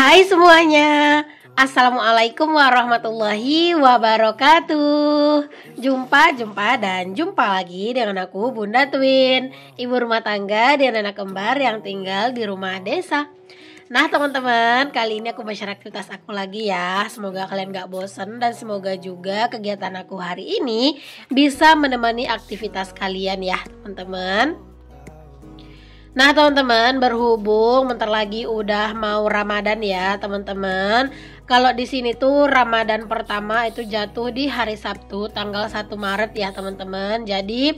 Hai semuanya, Assalamualaikum warahmatullahi wabarakatuh. Jumpa lagi dengan aku Bunda Twin, ibu rumah tangga dan anak kembar yang tinggal di rumah desa. Nah teman-teman, kali ini aku share aktivitas aku lagi ya. Semoga kalian gak bosen dan semoga juga kegiatan aku hari ini bisa menemani aktivitas kalian ya teman-teman. Nah teman-teman, berhubung bentar lagi udah mau Ramadan ya teman-teman. Kalau di sini tuh Ramadan pertama itu jatuh di hari Sabtu tanggal 1 Maret ya teman-teman. Jadi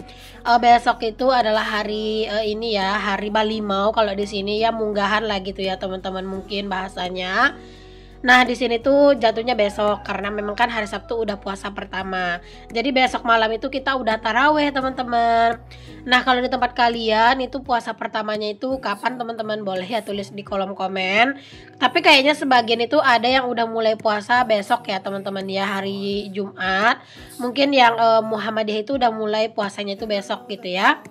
besok itu adalah hari ini ya, hari Balimau kalau di sini ya, munggahan lah gitu ya teman-teman mungkin bahasanya. Nah di sini tuh jatuhnya besok karena memang kan hari Sabtu udah puasa pertama. Jadi besok malam itu kita udah taraweh teman-teman. Nah kalau di tempat kalian itu puasa pertamanya itu kapan teman-teman, boleh ya tulis di kolom komen. Tapi kayaknya sebagian itu ada yang udah mulai puasa besok ya teman-teman ya, hari Jumat. Mungkin yang Muhammadiyah itu udah mulai puasanya itu besok gitu ya.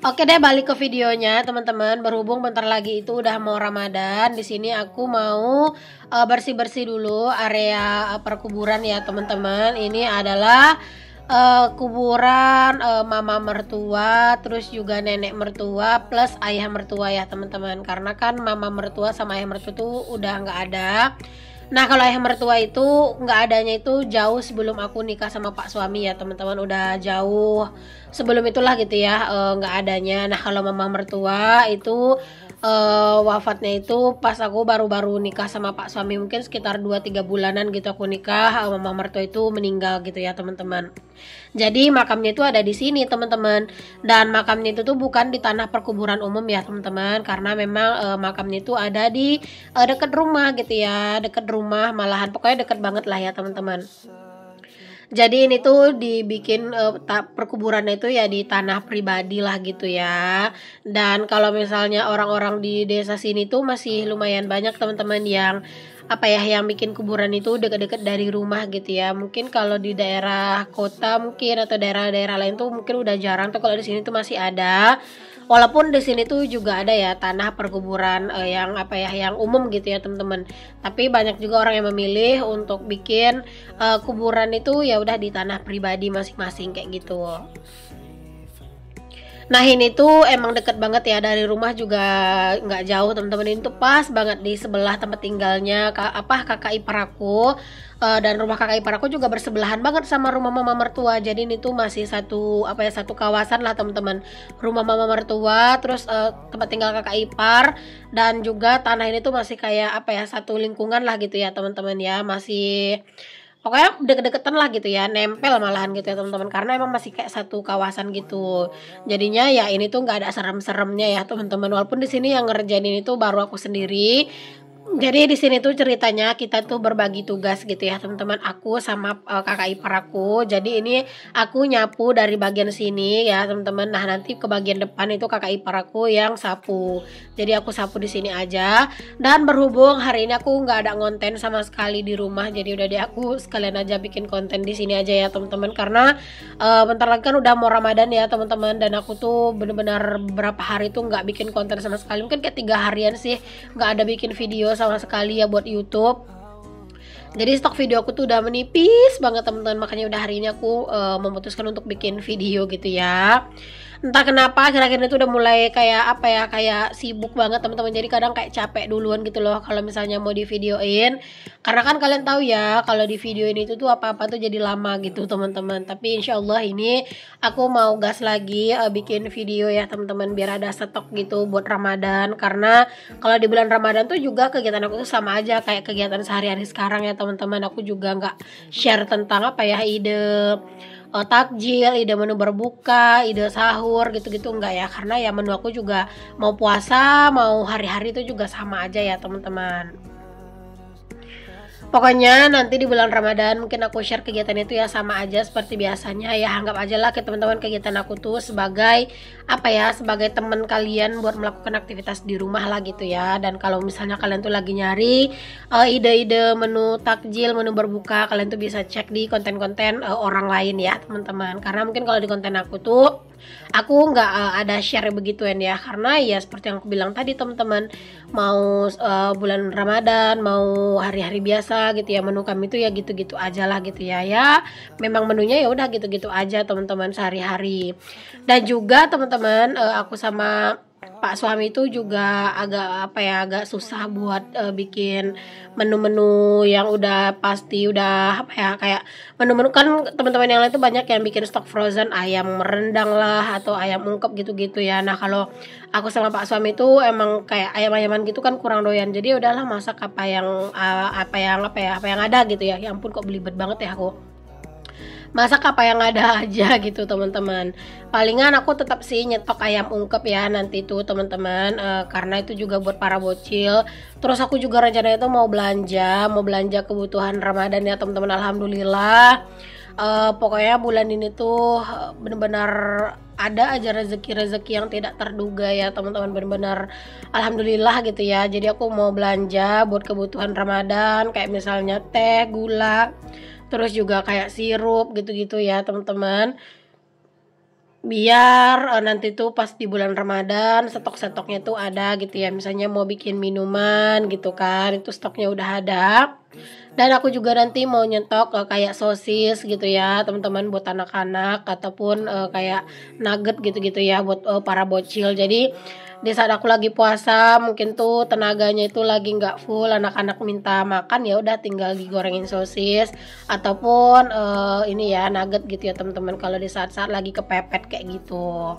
Oke deh, balik ke videonya teman-teman. Berhubung bentar lagi itu udah mau Ramadan, di sini aku mau bersih-bersih dulu area perkuburan ya teman-teman. Ini adalah kuburan mama mertua, terus juga nenek mertua plus ayah mertua ya teman-teman. Karena kan mama mertua sama ayah mertua tuh udah nggak ada. Nah kalau ayah mertua itu nggak adanya itu jauh sebelum aku nikah sama pak suami ya teman-teman, udah jauh sebelum itulah gitu ya, nggak adanya. Nah kalau mama mertua itu wafatnya itu pas aku baru-baru nikah sama pak suami, mungkin sekitar 2-3 bulanan gitu aku nikah, mama mertua itu meninggal gitu ya teman-teman. Jadi makamnya itu ada di sini teman-teman, dan makamnya itu tuh bukan di tanah perkuburan umum ya teman-teman, karena memang makamnya itu ada di dekat rumah gitu ya, dekat rumah malahan, pokoknya deket banget lah ya teman-teman. Jadi ini tuh dibikin perkuburannya itu ya di tanah pribadi lah gitu ya. Dan kalau misalnya orang-orang di desa sini tuh masih lumayan banyak teman-teman yang yang bikin kuburan itu dekat-dekat dari rumah gitu ya. Mungkin kalau di daerah kota mungkin atau daerah-daerah lain tuh mungkin udah jarang tuh, kalau di sini tuh masih ada. Walaupun di sini tuh juga ada ya tanah perkuburan yang yang umum gitu ya teman-teman. Tapi banyak juga orang yang memilih untuk bikin kuburan itu ya udah di tanah pribadi masing-masing kayak gitu. Nah ini tuh emang deket banget ya dari rumah, juga nggak jauh teman-teman. Ini tuh pas banget di sebelah tempat tinggalnya kakak ipar aku, dan rumah kakak ipar aku juga bersebelahan banget sama rumah mama mertua. Jadi ini tuh masih satu satu kawasan lah teman-teman. Rumah mama mertua, terus tempat tinggal kakak ipar, dan juga tanah ini tuh masih kayak satu lingkungan lah gitu ya teman-teman ya, masih pokoknya deket-deketan lah gitu ya, nempel malahan gitu ya teman-teman, karena emang masih kayak satu kawasan gitu. Jadinya ya ini tuh nggak ada serem-seremnya ya teman-teman. Walaupun di sini yang ngerjain ini tuh baru aku sendiri. Jadi di sini tuh ceritanya kita tuh berbagi tugas gitu ya teman-teman, aku sama kakak ipar aku. Jadi ini aku nyapu dari bagian sini ya teman-teman. Nah nanti ke bagian depan itu kakak ipar aku yang sapu. Jadi aku sapu di sini aja. Dan berhubung hari ini aku nggak ada konten sama sekali di rumah, jadi udah deh aku sekalian aja bikin konten di sini aja ya teman-teman. Karena bentar lagi kan udah mau Ramadan ya teman-teman, dan aku tuh bener-bener berapa hari tuh nggak bikin konten sama sekali. Mungkin kayak 3 harian sih nggak ada bikin video sama sekali ya buat YouTube. Jadi stok video aku tuh udah menipis banget teman-teman, makanya udah hari ini aku memutuskan untuk bikin video gitu ya. Entah kenapa akhir-akhir itu udah mulai kayak kayak sibuk banget teman-teman. Jadi kadang kayak capek duluan gitu loh kalau misalnya mau di videoin. Karena kan kalian tahu ya kalau di videoin itu tuh apa-apa tuh jadi lama gitu teman-teman. Tapi insya Allah ini aku mau gas lagi bikin video ya teman-teman, biar ada stok gitu buat Ramadan. Karena kalau di bulan Ramadan tuh juga kegiatan aku tuh sama aja kayak kegiatan sehari-hari sekarang ya teman-teman. Aku juga nggak share tentang ide takjil, ide menu berbuka, ide sahur gitu-gitu enggak ya, karena ya menu aku juga mau puasa mau hari-hari itu juga sama aja ya teman-teman. Pokoknya nanti di bulan Ramadan mungkin aku share kegiatan itu ya sama aja seperti biasanya ya. Anggap aja lah ke teman-teman kegiatan aku tuh sebagai sebagai teman kalian buat melakukan aktivitas di rumah lah gitu ya. Dan kalau misalnya kalian tuh lagi nyari ide-ide menu takjil, menu berbuka, kalian tuh bisa cek di konten-konten orang lain ya teman-teman. Karena mungkin kalau di konten aku tuh aku nggak ada share begituan ya, karena ya seperti yang aku bilang tadi teman-teman, mau bulan Ramadan, mau hari-hari biasa gitu ya, menu kami itu ya gitu-gitu aja lah gitu ya. Ya memang menunya ya udah gitu-gitu aja teman-teman sehari-hari. Dan juga teman-teman, aku sama Pak suami itu juga agak susah buat bikin menu-menu yang udah pasti, udah kayak menu-menu kan teman-teman yang lain itu banyak yang bikin stok frozen ayam rendang lah atau ayam ungkep gitu-gitu ya. Nah kalau aku sama Pak suami itu emang kayak ayam-ayaman gitu kan kurang doyan, jadi udahlah masak apa yang ada gitu ya. Ya ampun kok belibet banget ya aku, masak apa yang ada aja gitu teman-teman. Palingan aku tetap sih nyetok ayam ungkep ya nanti tuh teman-teman, karena itu juga buat para bocil. Terus aku juga rencananya itu mau belanja kebutuhan Ramadan ya teman-teman. Alhamdulillah, pokoknya bulan ini tuh benar-benar ada aja rezeki yang tidak terduga ya teman-teman, benar-benar alhamdulillah gitu ya. Jadi aku mau belanja buat kebutuhan Ramadan kayak misalnya teh, gula, terus juga kayak sirup gitu-gitu ya teman-teman, biar nanti tuh pas di bulan Ramadan stok-stoknya tuh ada gitu ya. Misalnya mau bikin minuman gitu kan, itu stoknya udah ada. Dan aku juga nanti mau nyetok kayak sosis gitu ya teman-teman buat anak-anak, ataupun kayak nugget gitu-gitu ya buat para bocil. Jadi di saat aku lagi puasa mungkin tuh tenaganya itu lagi nggak full, anak-anak minta makan, ya udah tinggal digorengin sosis ataupun ini ya nugget gitu ya teman-teman, kalau di saat-saat lagi kepepet kayak gitu.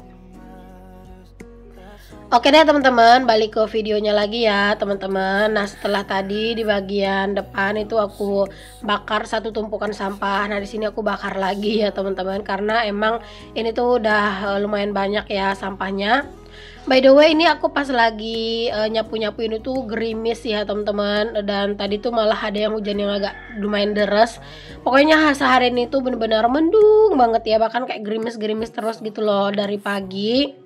Oke deh teman-teman, balik ke videonya lagi ya teman-teman. Nah setelah tadi di bagian depan itu aku bakar satu tumpukan sampah. Nah di sini aku bakar lagi ya teman-teman, karena emang ini tuh udah lumayan banyak ya sampahnya. By the way, ini aku pas lagi nyapu-nyapu ini tuh gerimis ya teman-teman, dan tadi tuh malah ada yang hujan yang agak lumayan deras. Pokoknya sehari ini tuh bener-bener mendung banget ya, bahkan kayak gerimis-gerimis terus gitu loh dari pagi.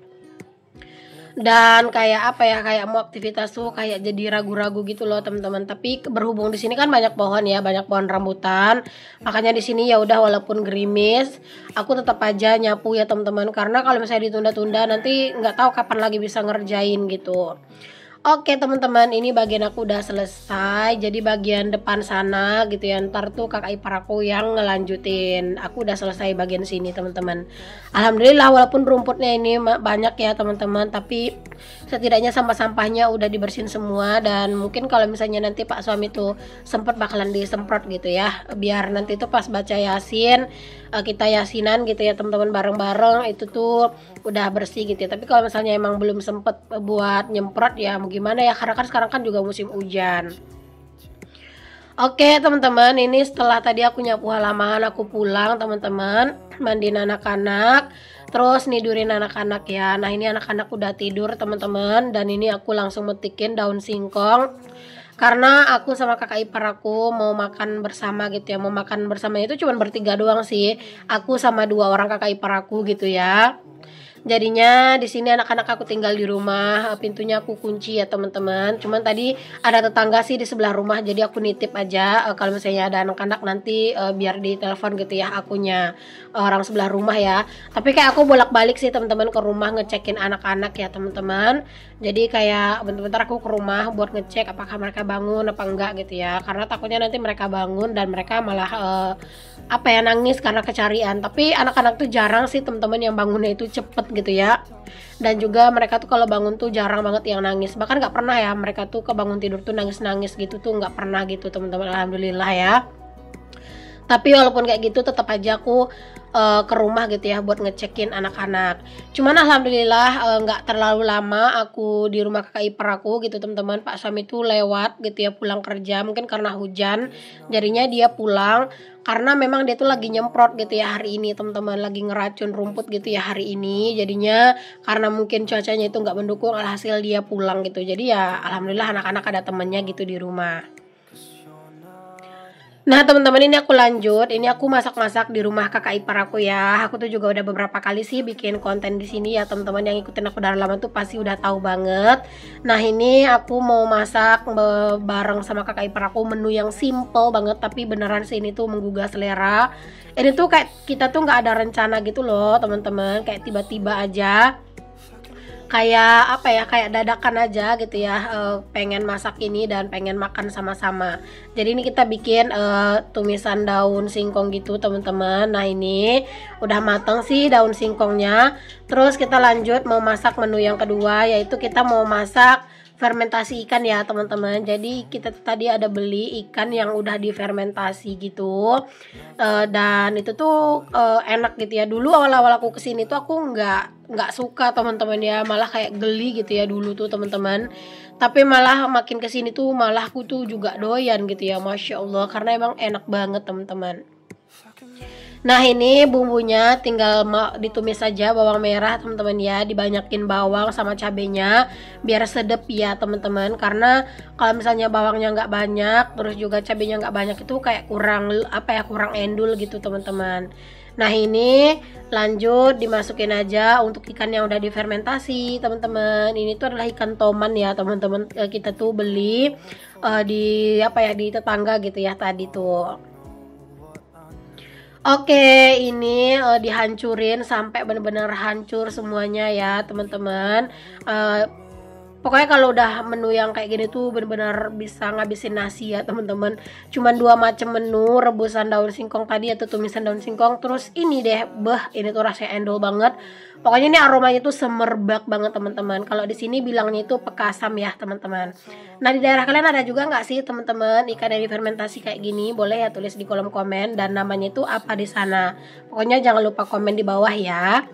Dan kayak kayak mau aktivitas tuh kayak jadi ragu-ragu gitu loh teman-teman. Tapi berhubung di sini kan banyak pohon ya, banyak pohon rambutan, makanya di sini ya udah walaupun gerimis aku tetap aja nyapu ya teman-teman, karena kalau misalnya ditunda-tunda nanti nggak tahu kapan lagi bisa ngerjain gitu. Oke teman-teman, ini bagian aku udah selesai. Jadi bagian depan sana gitu ya, ntar tuh kakak ipar aku yang ngelanjutin. Aku udah selesai bagian sini teman-teman. Alhamdulillah walaupun rumputnya ini banyak ya teman-teman, tapi setidaknya sampah-sampahnya udah dibersihin semua. Dan mungkin kalau misalnya nanti Pak suami tuh sempet bakalan disemprot gitu ya, biar nanti tuh pas baca Yasin, kita yasinan gitu ya teman-teman bareng-bareng, itu tuh udah bersih gitu ya. Tapi kalau misalnya emang belum sempet buat nyemprot ya gimana ya, karena kan sekarang kan juga musim hujan. Oke teman-teman, ini setelah tadi aku nyapu halaman, aku pulang teman-teman, mandiin anak-anak, terus nidurin anak-anak ya. Nah ini anak-anak udah tidur teman-teman, dan ini aku langsung metikin daun singkong, karena aku sama kakak ipar aku mau makan bersama gitu ya. Mau makan bersama itu cuma bertiga doang sih, aku sama 2 orang kakak ipar aku gitu ya. Jadinya di sini anak-anak aku tinggal di rumah, pintunya aku kunci ya teman-teman. Cuman tadi ada tetangga sih di sebelah rumah, jadi aku nitip aja kalau misalnya ada anak-anak nanti biar ditelepon gitu ya akunya orang sebelah rumah ya. Tapi kayak aku bolak-balik sih teman-teman ke rumah ngecekin anak-anak ya teman-teman. Jadi kayak bentar-bentar aku ke rumah buat ngecek apakah mereka bangun apa enggak gitu ya. Karena takutnya nanti mereka bangun dan mereka malah nangis karena kecarian. Tapi anak-anak tuh jarang sih teman-teman yang bangunnya itu cepet gitu ya. Dan juga mereka tuh kalau bangun tuh jarang banget yang nangis, bahkan nggak pernah ya mereka tuh kebangun tidur tuh nangis-nangis gitu tuh nggak pernah gitu teman-teman, alhamdulillah ya. Tapi walaupun kayak gitu tetap aja aku ke rumah gitu ya buat ngecekin anak-anak. Cuman alhamdulillah nggak terlalu lama aku di rumah kakak ipar aku gitu teman-teman. Pak suami tuh lewat gitu ya pulang kerja, mungkin karena hujan jadinya dia pulang, karena memang dia tuh lagi nyemprot gitu ya hari ini teman-teman, lagi ngeracun rumput gitu ya hari ini. Jadinya karena mungkin cuacanya itu nggak mendukung, alhasil dia pulang gitu. Jadi ya alhamdulillah anak-anak ada temennya gitu di rumah. Nah teman-teman, ini aku lanjut. Ini aku masak-masak di rumah kakak ipar aku ya. Aku tuh juga udah beberapa kali sih bikin konten di sini ya teman-teman, yang ikutin aku dari lama tuh pasti udah tahu banget. Nah ini aku mau masak bareng sama kakak ipar aku menu yang simple banget, tapi beneran sih ini tuh menggugah selera. Ini tuh kayak kita tuh nggak ada rencana gitu loh teman-teman, kayak tiba-tiba aja kayak apa ya, kayak dadakan aja gitu ya, pengen masak ini dan pengen makan sama-sama. Jadi ini kita bikin tumisan daun singkong gitu teman-teman. Nah ini udah matang sih daun singkongnya. Terus kita lanjut mau masak menu yang kedua, yaitu kita mau masak fermentasi ikan ya teman-teman. Jadi kita tadi ada beli ikan yang udah difermentasi gitu, dan itu tuh enak gitu ya. Dulu awal-awal aku kesini tuh aku nggak suka teman-teman ya, malah kayak geli gitu ya dulu tuh teman-teman. Tapi malah makin kesini tuh malah aku tuh juga doyan gitu ya, masya Allah, karena emang enak banget teman-teman. Nah ini bumbunya tinggal ditumis saja, bawang merah teman-teman ya, dibanyakin bawang sama cabenya biar sedep ya teman-teman. Karena kalau misalnya bawangnya nggak banyak, terus juga cabenya nggak banyak, itu kayak kurang apa ya, kurang endul gitu teman-teman. Nah ini lanjut dimasukin aja untuk ikan yang udah difermentasi teman-teman. Ini tuh adalah ikan toman ya teman-teman, kita tuh beli di apa ya, di tetangga gitu ya tadi tuh. Oke, ini dihancurin sampai bener-bener hancur semuanya ya teman-teman. Pokoknya kalau udah menu yang kayak gini tuh bener-bener bisa ngabisin nasi ya teman-teman. Cuman 2 macam menu, rebusan daun singkong tadi atau tumisan daun singkong, terus ini deh, ini tuh rasanya endol banget. Pokoknya ini aromanya tuh semerbak banget teman-teman. Kalau di sini bilangnya itu pekasam ya teman-teman. Nah di daerah kalian ada juga nggak sih teman-teman ikan yang difermentasi kayak gini? Boleh ya tulis di kolom komen dan namanya itu apa di sana. Pokoknya jangan lupa komen di bawah ya.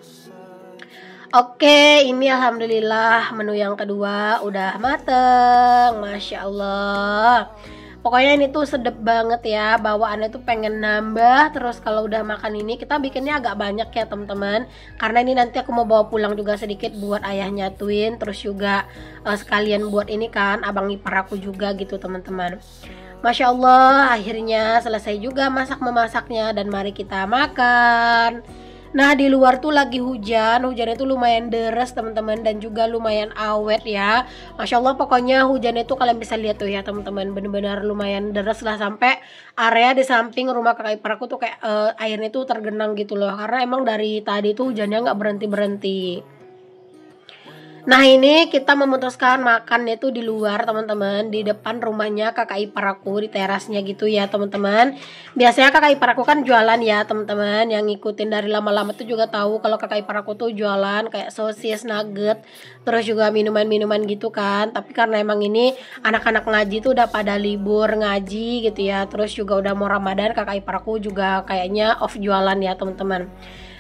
Oke, ini alhamdulillah menu yang kedua udah mateng, masya Allah. Pokoknya ini tuh sedep banget ya, bawaannya tuh pengen nambah. Terus kalau udah makan ini kita bikinnya agak banyak ya teman-teman, karena ini nanti aku mau bawa pulang juga sedikit buat ayahnya Twin. Terus juga sekalian buat ini kan abang ipar aku juga gitu teman-teman. Masya Allah, akhirnya selesai juga masak-memasaknya dan mari kita makan. Nah di luar tuh lagi hujannya tuh lumayan deras teman-teman, dan juga lumayan awet ya. Masya Allah, pokoknya hujannya tuh kalian bisa lihat tuh ya teman-teman, bener-bener lumayan deras lah, sampai area di samping rumah kakak ipar aku tuh kayak airnya tuh tergenang gitu loh, karena emang dari tadi tuh hujannya nggak berhenti-berhenti. Nah ini kita memutuskan makannya tuh di luar teman-teman, di depan rumahnya kakak ipar aku, di terasnya gitu ya teman-teman. Biasanya kakak ipar aku kan jualan ya teman-teman, yang ngikutin dari lama-lama tuh juga tahu kalau kakak ipar aku tuh jualan kayak sosis, nugget, terus juga minuman-minuman gitu kan. Tapi karena emang ini anak-anak ngaji tuh udah pada libur ngaji gitu ya, terus juga udah mau Ramadan, kakak ipar aku juga kayaknya off jualan ya teman-teman.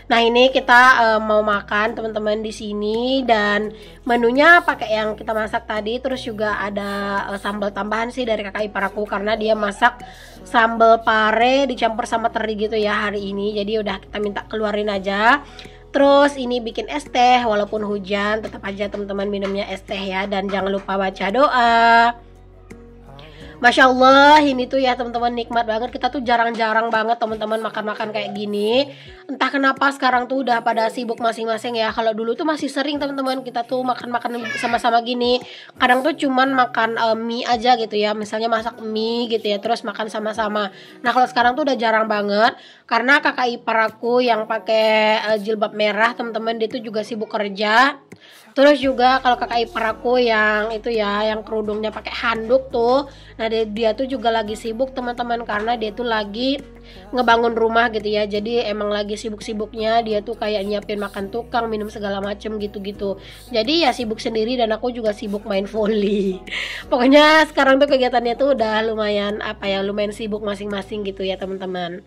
Nah ini kita mau makan teman-teman di sini, dan menunya pakai yang kita masak tadi. Terus juga ada sambal tambahan sih dari kakak ipar aku, karena dia masak sambal pare dicampur sama teri gitu ya hari ini. Jadi udah kita minta keluarin aja. Terus ini bikin es teh, walaupun hujan tetap aja teman-teman minumnya es teh ya, dan jangan lupa baca doa. Masya Allah, ini tuh ya teman-teman nikmat banget. Kita tuh jarang-jarang banget teman-teman makan-makan kayak gini. Entah kenapa sekarang tuh udah pada sibuk masing-masing ya. Kalau dulu tuh masih sering teman-teman kita tuh makan-makan sama-sama gini. Kadang tuh cuman makan mie aja gitu ya. Misalnya masak mie gitu ya, terus makan sama-sama. Nah kalau sekarang tuh udah jarang banget, karena kakak ipar aku yang pakai jilbab merah teman-teman, dia tuh juga sibuk kerja. Terus juga kalau kakak ipar aku yang itu ya, yang kerudungnya pakai handuk tuh, nah dia tuh juga lagi sibuk teman-teman, karena dia tuh lagi ngebangun rumah gitu ya. Jadi emang lagi sibuk-sibuknya, dia tuh kayak nyiapin makan tukang, minum segala macem gitu-gitu. Jadi ya sibuk sendiri, dan aku juga sibuk main volley. Pokoknya sekarang tuh kegiatannya tuh udah lumayan apa ya, lumayan sibuk masing-masing gitu ya teman-teman.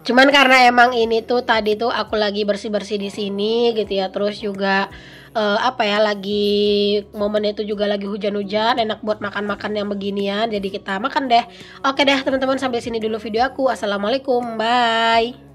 Cuman karena emang ini tuh tadi tuh aku lagi bersih-bersih di sini gitu ya, terus juga apa ya, lagi momen itu juga lagi hujan-hujan, enak buat makan-makan yang beginian, jadi kita makan deh. Oke deh teman-teman, sampai sini dulu video aku. Assalamualaikum, bye.